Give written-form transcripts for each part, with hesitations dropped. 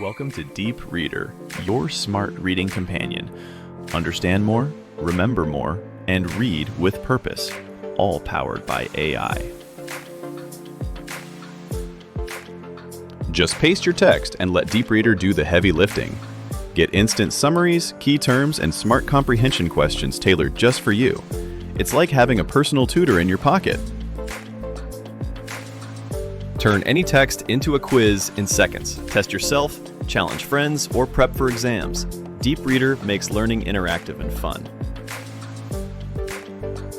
Welcome to DeepReadr, your smart reading companion. Understand more, remember more, and read with purpose, all powered by AI. Just paste your text and let DeepReadr do the heavy lifting. Get instant summaries, key terms, and smart comprehension questions tailored just for you. It's like having a personal tutor in your pocket. Turn any text into a quiz in seconds. Test yourself, challenge friends, or prep for exams. DeepReadr makes learning interactive and fun.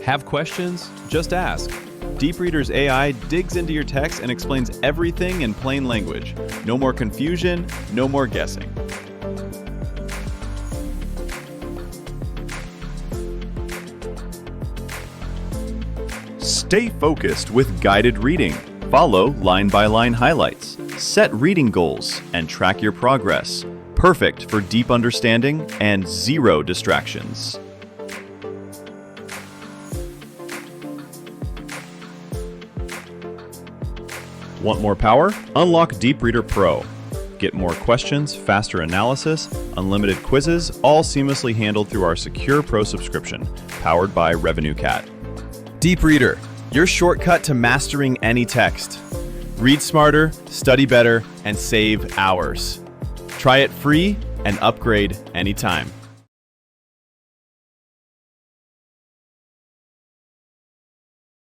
Have questions? Just ask. DeepReadr's AI digs into your text and explains everything in plain language. No more confusion, no more guessing. Stay focused with guided reading. Follow line-by-line highlights, set reading goals, and track your progress. Perfect for deep understanding and zero distractions. Want more power? Unlock DeepReadr Pro. Get more questions, faster analysis, unlimited quizzes, all seamlessly handled through our secure Pro subscription, powered by RevenueCat. DeepReadr, your shortcut to mastering any text. Read smarter, study better, and save hours. Try it free and upgrade anytime.